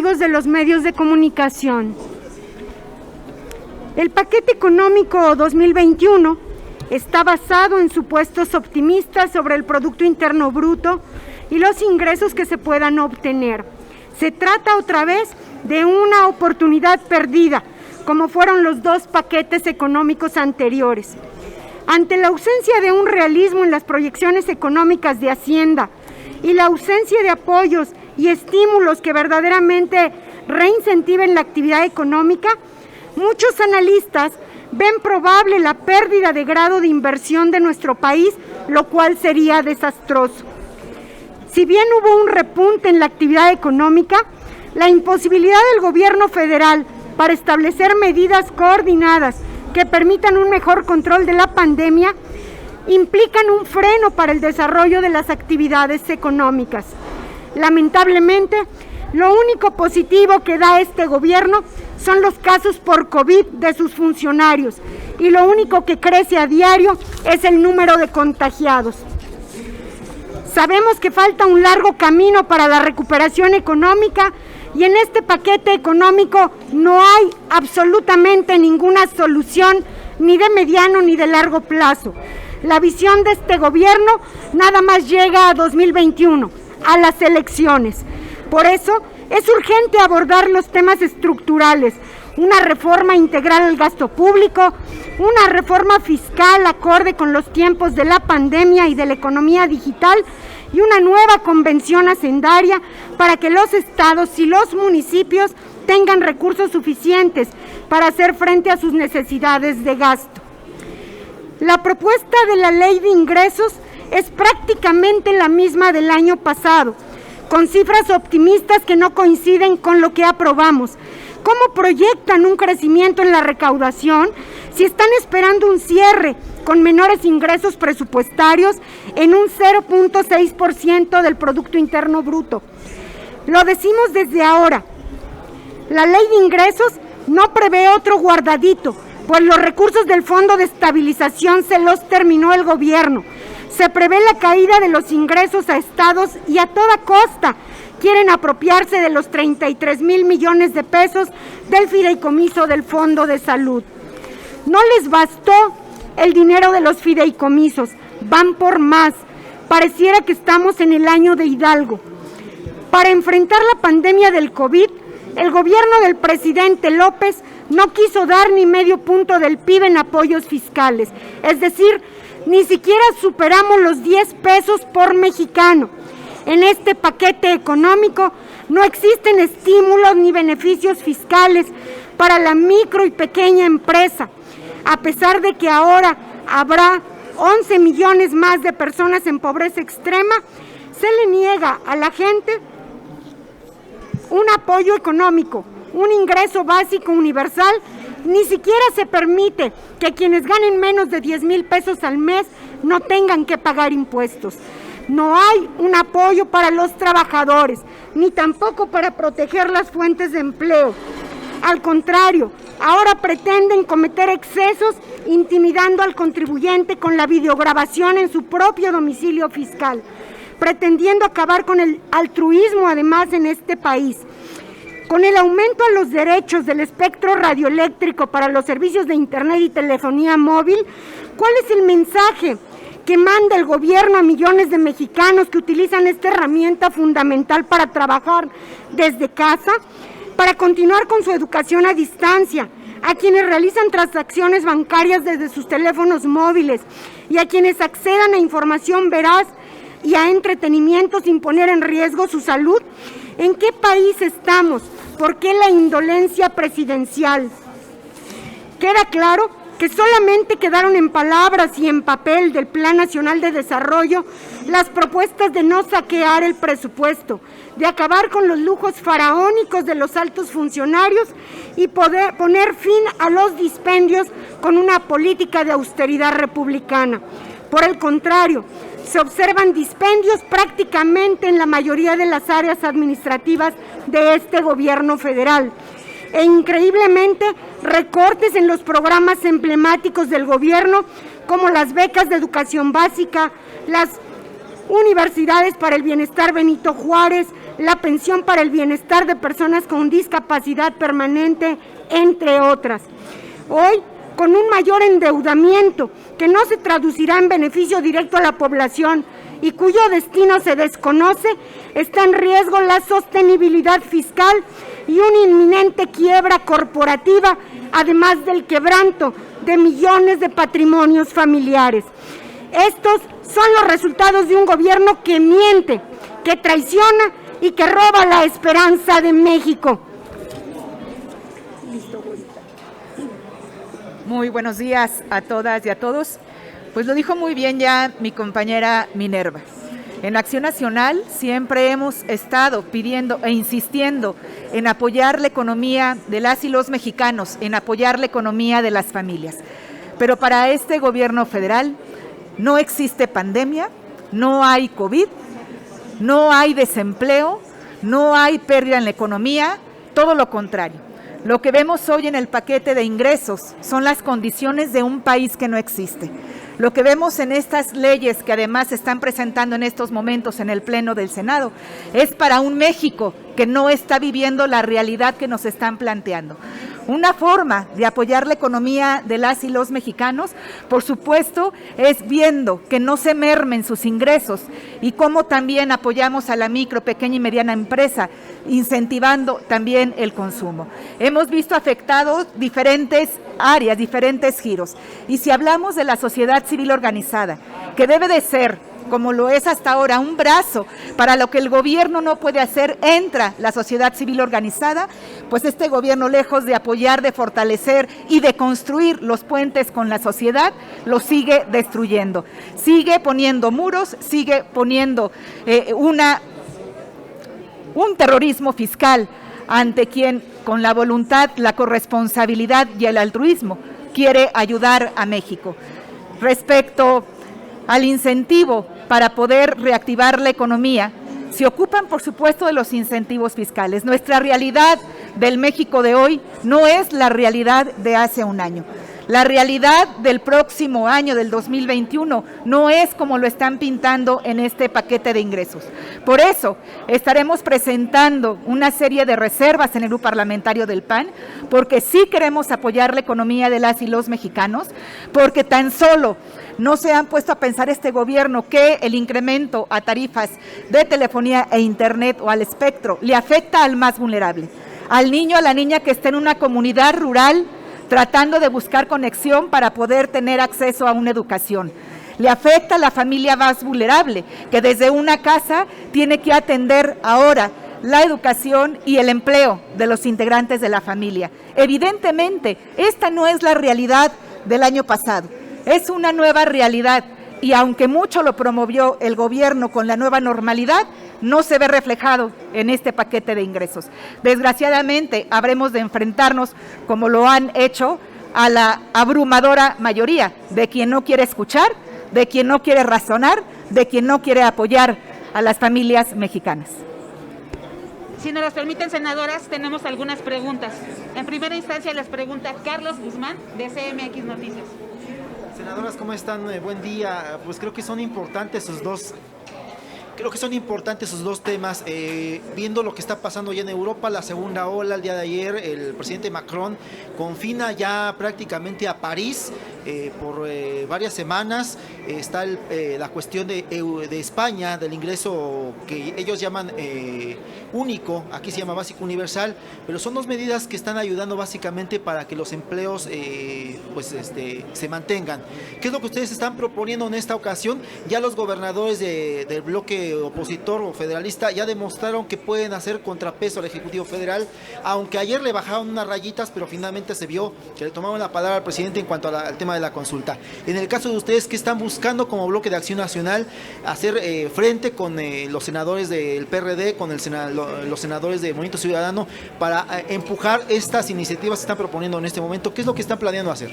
amigos de los medios de comunicación. El paquete económico 2021 está basado en supuestos optimistas sobre el Producto Interno Bruto y los ingresos que se puedan obtener. Se trata otra vez de una oportunidad perdida, como fueron los dos paquetes económicos anteriores. Ante la ausencia de un realismo en las proyecciones económicas de Hacienda y la ausencia de apoyos y estímulos que verdaderamente reincentiven la actividad económica, muchos analistas ven probable la pérdida de grado de inversión de nuestro país, lo cual sería desastroso. Si bien hubo un repunte en la actividad económica, la imposibilidad del gobierno federal para establecer medidas coordinadas que permitan un mejor control de la pandemia implican un freno para el desarrollo de las actividades económicas. Lamentablemente, lo único positivo que da este gobierno son los casos por COVID de sus funcionarios y lo único que crece a diario es el número de contagiados. Sabemos que falta un largo camino para la recuperación económica y en este paquete económico no hay absolutamente ninguna solución ni de mediano ni de largo plazo. La visión de este gobierno nada más llega a 2021, a las elecciones. Por eso es urgente abordar los temas estructurales, una reforma integral al gasto público, una reforma fiscal acorde con los tiempos de la pandemia y de la economía digital y una nueva convención hacendaria para que los estados y los municipios tengan recursos suficientes para hacer frente a sus necesidades de gasto. La propuesta de la ley de ingresos es prácticamente la misma del año pasado, con cifras optimistas que no coinciden con lo que aprobamos. ¿Cómo proyectan un crecimiento en la recaudación si están esperando un cierre con menores ingresos presupuestarios en un 0.6% del Producto Interno Bruto? Lo decimos desde ahora. La ley de ingresos no prevé otro guardadito, pues los recursos del Fondo de Estabilización se los terminó el gobierno. Se prevé la caída de los ingresos a estados y a toda costa quieren apropiarse de los 33,000 millones de pesos del fideicomiso del Fondo de Salud. No les bastó el dinero de los fideicomisos, van por más. Pareciera que estamos en el año de Hidalgo. Para enfrentar la pandemia del COVID, el gobierno del presidente López no quiso dar ni medio punto del PIB en apoyos fiscales, es decir, ni siquiera superamos los 10 pesos por mexicano. En este paquete económico no existen estímulos ni beneficios fiscales para la micro y pequeña empresa, a pesar de que ahora habrá 11 millones más de personas en pobreza extrema, se le niega a la gente un apoyo económico, un ingreso básico universal. Ni siquiera se permite que quienes ganen menos de 10,000 pesos al mes no tengan que pagar impuestos. No hay un apoyo para los trabajadores, ni tampoco para proteger las fuentes de empleo. Al contrario, ahora pretenden cometer excesos intimidando al contribuyente con la videograbación en su propio domicilio fiscal, pretendiendo acabar con el altruismo además en este país. Con el aumento a los derechos del espectro radioeléctrico para los servicios de internet y telefonía móvil, ¿cuál es el mensaje que manda el gobierno a millones de mexicanos que utilizan esta herramienta fundamental para trabajar desde casa, para continuar con su educación a distancia, a quienes realizan transacciones bancarias desde sus teléfonos móviles y a quienes accedan a información veraz y a entretenimiento sin poner en riesgo su salud? ¿En qué país estamos? ¿Por qué la indolencia presidencial? Queda claro que solamente quedaron en palabras y en papel del Plan Nacional de Desarrollo las propuestas de no saquear el presupuesto, de acabar con los lujos faraónicos de los altos funcionarios y poder poner fin a los dispendios con una política de austeridad republicana. Por el contrario, se observan dispendios prácticamente en la mayoría de las áreas administrativas de este gobierno federal. E increíblemente, recortes en los programas emblemáticos del gobierno, como las becas de educación básica, las universidades para el bienestar Benito Juárez, la pensión para el bienestar de personas con discapacidad permanente, entre otras. Hoy, con un mayor endeudamiento que no se traducirá en beneficio directo a la población y cuyo destino se desconoce, está en riesgo la sostenibilidad fiscal y una inminente quiebra corporativa, además del quebranto de millones de patrimonios familiares. Estos son los resultados de un gobierno que miente, que traiciona y que roba la esperanza de México. Muy buenos días a todas y a todos. Pues lo dijo muy bien ya mi compañera Minerva. En Acción Nacional siempre hemos estado pidiendo e insistiendo en apoyar la economía de las y los mexicanos, en apoyar la economía de las familias. Pero para este gobierno federal no existe pandemia, no hay COVID, no hay desempleo, no hay pérdida en la economía, todo lo contrario. Lo que vemos hoy en el paquete de ingresos son las condiciones de un país que no existe. Lo que vemos en estas leyes que además se están presentando en estos momentos en el Pleno del Senado es para un México que no está viviendo la realidad que nos están planteando. Una forma de apoyar la economía de las y los mexicanos, por supuesto, es viendo que no se mermen sus ingresos y cómo también apoyamos a la micro, pequeña y mediana empresa, incentivando también el consumo. Hemos visto afectados diferentes áreas, diferentes giros. Y si hablamos de la sociedad civil organizada, que debe de ser, como lo es hasta ahora, un brazo para lo que el gobierno no puede hacer, entra la sociedad civil organizada, pues este gobierno, lejos de apoyar, de fortalecer y de construir los puentes con la sociedad, lo sigue destruyendo. Sigue poniendo muros, sigue poniendo un terrorismo fiscal ante quien, con la voluntad, la corresponsabilidad y el altruismo, quiere ayudar a México. Respecto al incentivo para poder reactivar la economía, se ocupan, por supuesto, de los incentivos fiscales. Nuestra realidad del México de hoy no es la realidad de hace un año. La realidad del próximo año, del 2021, no es como lo están pintando en este paquete de ingresos. Por eso, estaremos presentando una serie de reservas en el Grupo Parlamentario del PAN, porque sí queremos apoyar la economía de las y los mexicanos, porque tan solo no se han puesto a pensar este gobierno que el incremento a tarifas de telefonía e internet o al espectro le afecta al más vulnerable, al niño, a la niña que está en una comunidad rural tratando de buscar conexión para poder tener acceso a una educación. Le afecta a la familia más vulnerable, que desde una casa tiene que atender ahora la educación y el empleo de los integrantes de la familia. Evidentemente, esta no es la realidad del año pasado. Es una nueva realidad y aunque mucho lo promovió el gobierno con la nueva normalidad, no se ve reflejado en este paquete de ingresos. Desgraciadamente, habremos de enfrentarnos, como lo han hecho, a la abrumadora mayoría de quien no quiere escuchar, de quien no quiere razonar, de quien no quiere apoyar a las familias mexicanas. Si nos las permiten, senadoras, tenemos algunas preguntas. En primera instancia las pregunta Carlos Guzmán, de CMX Noticias. Senadoras, ¿cómo están? Buen día. Pues creo que son importantes sus dos temas, viendo lo que está pasando ya en Europa, la segunda ola. El día de ayer el presidente Macron confina ya prácticamente a París por varias semanas. Está la cuestión de España, del ingreso que ellos llaman único, aquí se llama básico universal, pero son dos medidas que están ayudando básicamente para que los empleos se mantengan. ¿Qué es lo que ustedes están proponiendo en esta ocasión? Ya los gobernadores del bloque opositor o federalista ya demostraron que pueden hacer contrapeso al Ejecutivo Federal, aunque ayer le bajaron unas rayitas, pero finalmente se vio que le tomaron la palabra al presidente en cuanto al tema de la consulta. En el caso de ustedes, ¿qué están buscando como bloque de Acción Nacional? Hacer frente con los senadores del PRD, con los senadores de Movimiento Ciudadano, para empujar estas iniciativas que están proponiendo en este momento. ¿Qué es lo que están planeando hacer?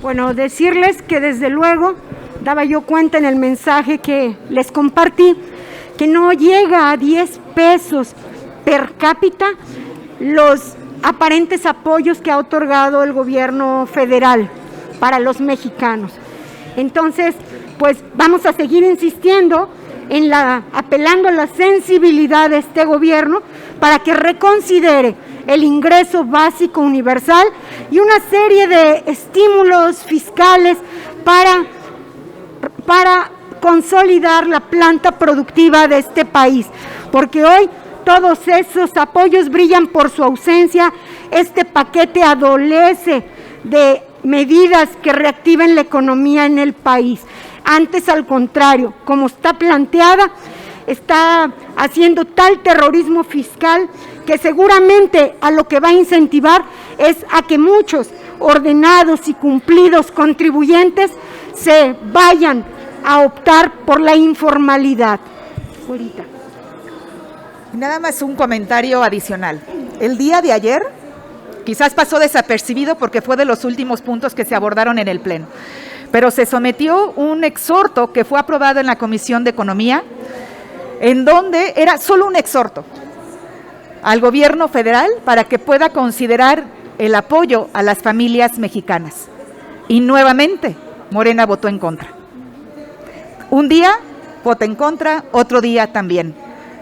Bueno, decirles que desde luego daba yo cuenta en el mensaje que les compartí que no llega a 10 pesos per cápita los aparentes apoyos que ha otorgado el gobierno federal para los mexicanos. Entonces, pues vamos a seguir insistiendo apelando a la sensibilidad de este gobierno para que reconsidere el ingreso básico universal y una serie de estímulos fiscales para consolidar la planta productiva de este país, porque hoy todos esos apoyos brillan por su ausencia. Este paquete adolece de medidas que reactiven la economía en el país. Antes, al contrario, como está planteada, está haciendo tal terrorismo fiscal que seguramente a lo que va a incentivar es a que muchos ordenados y cumplidos contribuyentes se vayan a optar por la informalidad. Ahorita. Nada más un comentario adicional. El día de ayer quizás pasó desapercibido porque fue de los últimos puntos que se abordaron en el Pleno, pero se sometió un exhorto que fue aprobado en la Comisión de Economía, en donde era solo un exhorto al gobierno federal para que pueda considerar el apoyo a las familias mexicanas. Y nuevamente, Morena votó en contra. Un día vota en contra, otro día también.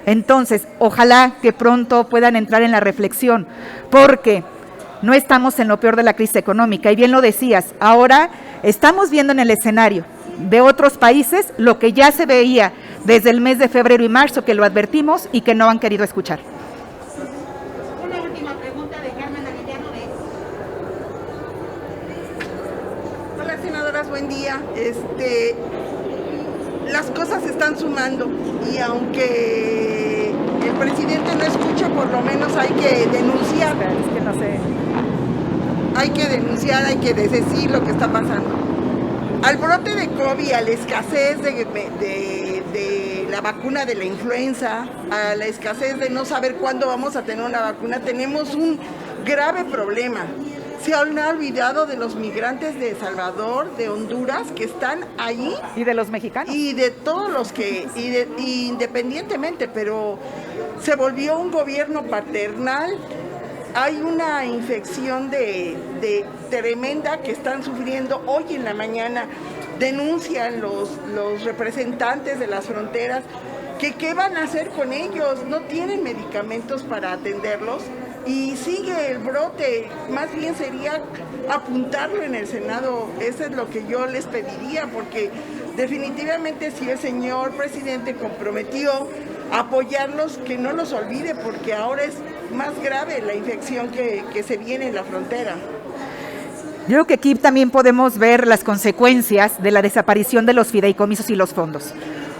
Entonces, ojalá que pronto puedan entrar en la reflexión, porque no estamos en lo peor de la crisis económica, y bien lo decías, ahora estamos viendo en el escenario de otros países lo que ya se veía desde el mes de febrero y marzo, que lo advertimos y que no han querido escuchar. Una última pregunta de Carmen Arellano de... Hola, senadoras, buen día. Las cosas se están sumando y aunque el presidente no escucha, por lo menos hay que denunciar. Es que no sé. Hay que denunciar, hay que decir lo que está pasando. Al brote de COVID, a la escasez de la vacuna de la influenza, a la escasez de no saber cuándo vamos a tener una vacuna, tenemos un grave problema. Se han olvidado de los migrantes de El Salvador, de Honduras, que están ahí. Y de los mexicanos. Y de todos los que, independientemente, pero se volvió un gobierno paternal. Hay una infección de tremenda que están sufriendo. Hoy en la mañana denuncian los representantes de las fronteras que qué van a hacer con ellos. No tienen medicamentos para atenderlos. Y sigue el brote, más bien sería apuntarlo en el Senado. Eso es lo que yo les pediría, porque definitivamente si el señor presidente comprometió apoyarlos, que no los olvide, porque ahora es más grave la infección que se viene en la frontera. Yo creo que aquí también podemos ver las consecuencias de la desaparición de los fideicomisos y los fondos.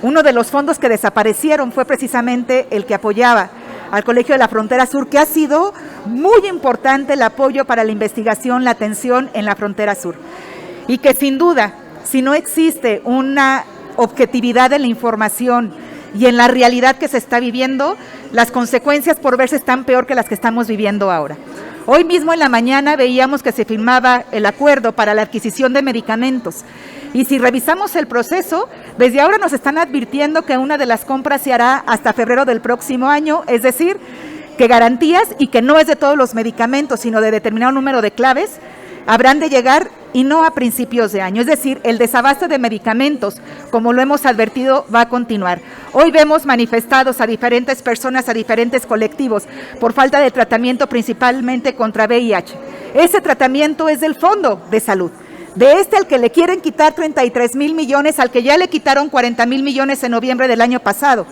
Uno de los fondos que desaparecieron fue precisamente el que apoyaba al Colegio de la Frontera Sur, que ha sido muy importante el apoyo para la investigación, la atención en la frontera sur. Y que sin duda, si no existe una objetividad en la información y en la realidad que se está viviendo, las consecuencias por verse están peor que las que estamos viviendo ahora. Hoy mismo en la mañana veíamos que se firmaba el acuerdo para la adquisición de medicamentos. Y si revisamos el proceso, desde ahora nos están advirtiendo que una de las compras se hará hasta febrero del próximo año, es decir, que garantías, y que no es de todos los medicamentos, sino de determinado número de claves, habrán de llegar y no a principios de año. Es decir, el desabasto de medicamentos, como lo hemos advertido, va a continuar. Hoy vemos manifestados a diferentes personas, a diferentes colectivos, por falta de tratamiento principalmente contra VIH. Ese tratamiento es del Fondo de Salud. De al que le quieren quitar 33,000 millones, al que ya le quitaron 40,000 millones en noviembre del año pasado,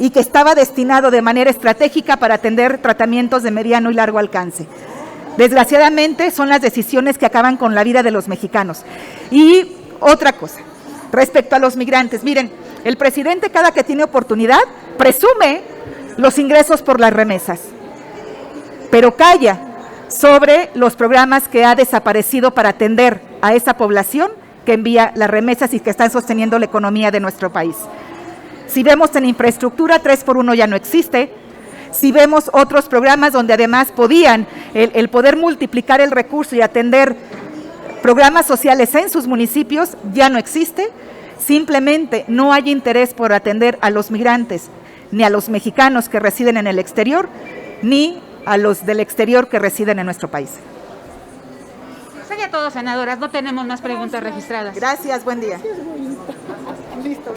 y que estaba destinado de manera estratégica para atender tratamientos de mediano y largo alcance. Desgraciadamente son las decisiones que acaban con la vida de los mexicanos. Y otra cosa, respecto a los migrantes, miren, el presidente cada que tiene oportunidad presume los ingresos por las remesas, pero calla sobre los programas que ha desaparecido para atender a esa población que envía las remesas y que están sosteniendo la economía de nuestro país. Si vemos en infraestructura, 3x1 ya no existe. Si vemos otros programas donde además podían el poder multiplicar el recurso y atender programas sociales en sus municipios, ya no existe. Simplemente no hay interés por atender a los migrantes, ni a los mexicanos que residen en el exterior, ni a los del exterior que residen en nuestro país. Sería todo, senadoras. No tenemos más preguntas registradas. Gracias, buen día. Listo.